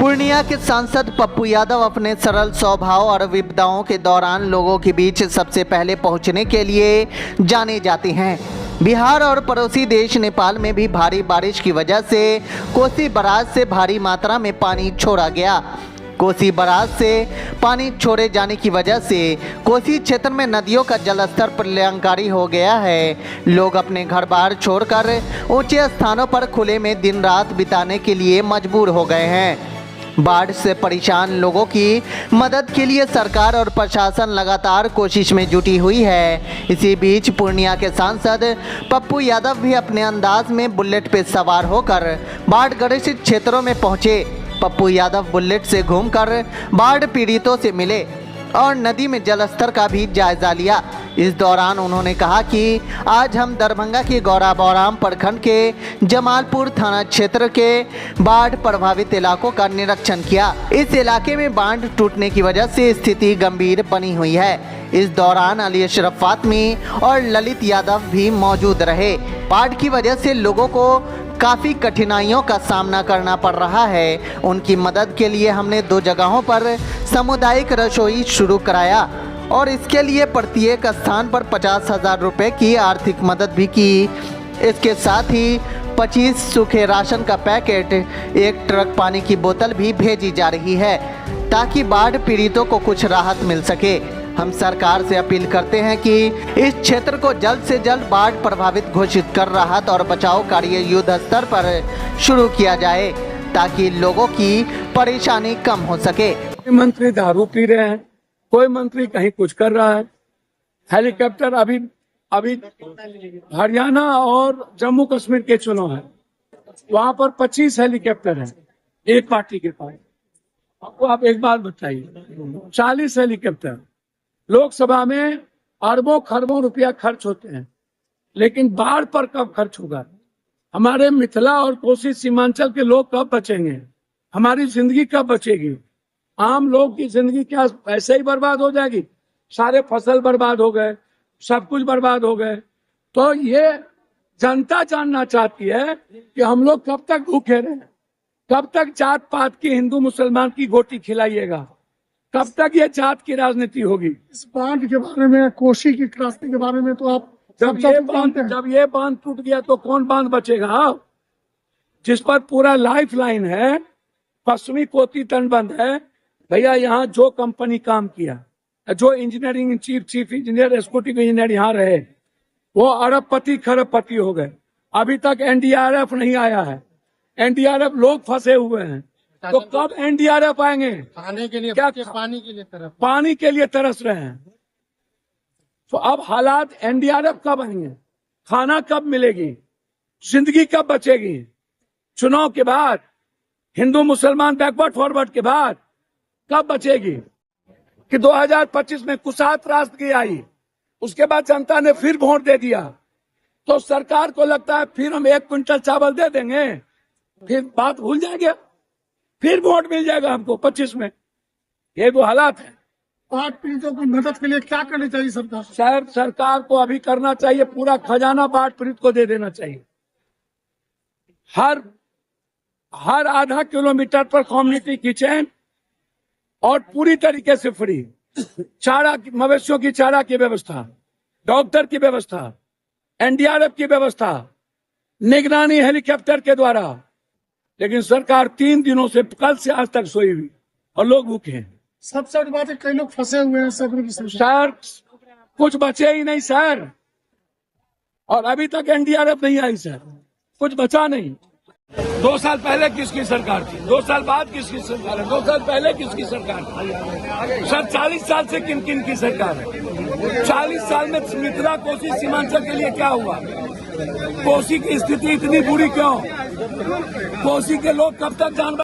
पूर्णिया के सांसद पप्पू यादव अपने सरल स्वभाव और विपदाओं के दौरान लोगों के बीच सबसे पहले पहुंचने के लिए जाने जाते हैं। बिहार और पड़ोसी देश नेपाल में भी भारी बारिश की वजह से कोसी बराज से भारी मात्रा में पानी छोड़ा गया। कोसी बराज से पानी छोड़े जाने की वजह से कोसी क्षेत्र में नदियों का जलस्तर प्रलयंकारी हो गया है। लोग अपने घर बार छोड़कर ऊंचे स्थानों पर खुले में दिन रात बिताने के लिए मजबूर हो गए हैं। बाढ़ से परेशान लोगों की मदद के लिए सरकार और प्रशासन लगातार कोशिश में जुटी हुई है। इसी बीच पूर्णिया के सांसद पप्पू यादव भी अपने अंदाज में बुलेट पे सवार होकर बाढ़ ग्रसित क्षेत्रों में पहुंचे। पप्पू यादव बुलेट से घूमकर बाढ़ पीड़ितों से मिले और नदी में जलस्तर का भी जायजा लिया। इस दौरान उन्होंने कहा कि आज हम दरभंगा के गौराबौराम प्रखंड के जमालपुर थाना क्षेत्र के बाढ़ प्रभावित इलाकों का निरीक्षण किया। इस इलाके में बांध टूटने की वजह से स्थिति गंभीर बनी हुई है। इस दौरान अली अशरफ फातमी और ललित यादव भी मौजूद रहे। बाढ़ की वजह से लोगों को काफ़ी कठिनाइयों का सामना करना पड़ रहा है। उनकी मदद के लिए हमने 2 जगहों पर सामुदायिक रसोई शुरू कराया और इसके लिए प्रत्येक स्थान पर 50,000 रुपये की आर्थिक मदद भी की। इसके साथ ही 25 सूखे राशन का पैकेट, 1 ट्रक पानी की बोतल भी भेजी जा रही है ताकि बाढ़ पीड़ितों को कुछ राहत मिल सके। हम सरकार से अपील करते हैं कि इस क्षेत्र को जल्द से जल्द बाढ़ प्रभावित घोषित कर राहत और बचाव कार्य युद्ध स्तर पर शुरू किया जाए ताकि लोगों की परेशानी कम हो सके। मंत्री दारू पी रहे हैं, कोई मंत्री कहीं कुछ कर रहा है। हेलीकॉप्टर अभी हरियाणा और जम्मू कश्मीर के चुनाव है, वहां पर 25 हेलीकॉप्टर हैं एक पार्टी के पास। आपको आप एक बात बताइए, 40 हेलीकॉप्टर लोकसभा में अरबों खरबों रुपया खर्च होते हैं, लेकिन बाढ़ पर कब खर्च होगा? हमारे मिथिला और कोसी सीमांचल के लोग कब बचेंगे? हमारी जिंदगी कब बचेगी? आम लोग की जिंदगी क्या ऐसे ही बर्बाद हो जाएगी? सारे फसल बर्बाद हो गए, सब कुछ बर्बाद हो गए। तो ये जनता जानना चाहती है कि हम लोग कब तक भूखे रहे, कब तक जात पात की हिंदू मुसलमान की गोटी खिलाइएगा, कब तक ये जात की राजनीति होगी? इस बांध के बारे में, कोसी की त्रासदी के बारे में तो आप जब ये बांध टूट गया तो कौन बांध बचेगा? जिस पर पूरा लाइफ लाइन है, पश्चिमी कोसी तटबंध है भैया। यहाँ जो कंपनी काम किया, जो engineering chief engineer, executive engineer यहाँ रहे, वो अरबपति खरबपति हो गए। अभी तक एनडीआरएफ नहीं आया है। एनडीआरएफ लोग फंसे हुए हैं, तो कब एनडीआरएफ आएंगे? खाने के लिए, क्या पानी के लिए तरस रहे हैं। तो अब हालात, एनडीआरएफ कब आएंगे? खाना कब मिलेगी? जिंदगी कब बचेगी? चुनाव के बाद, हिंदू मुसलमान बैकवर्ड फॉरवर्ड के बाद कब बचेगी? कि 2025 में कुशात त्रासदी आई, उसके बाद जनता ने फिर वोट दे दिया, तो सरकार को लगता है फिर हम 1 क्विंटल चावल दे देंगे, फिर बात भूल जाएंगे, फिर वोट मिल जाएगा हमको 25 में। ये वो हालात है। बाढ़ पीड़ितों की मदद के लिए क्या करनी चाहिए सरकार? शायद सरकार को अभी करना चाहिए, पूरा खजाना बाढ़ पीड़ित को दे देना चाहिए। हर आधा किलोमीटर पर कम्युनिटी किचन और पूरी तरीके से फ्री चारा, मवेशियों की चारा की व्यवस्था, डॉक्टर की व्यवस्था, एनडीआरएफ की व्यवस्था, निगरानी हेलीकॉप्टर के द्वारा। लेकिन सरकार 3 दिनों से, कल से आज तक सोई हुई और लोग भूखे हैं। सबसे बड़ी बात है, कई लोग फंसे हुए हैं सर, कुछ बचे ही नहीं सर, और अभी तक एनडीआरएफ नहीं आई सर, कुछ बचा नहीं। 2 साल पहले किसकी सरकार थी? 2 साल बाद किसकी सरकार है? 2 साल पहले किसकी सरकार थी? सर 40 साल से किन किन की सरकार है? 40 साल में मिथिला कोसी सीमांचल के लिए क्या हुआ? कोसी की स्थिति इतनी बुरी क्यों? कोसी के लोग कब तक जान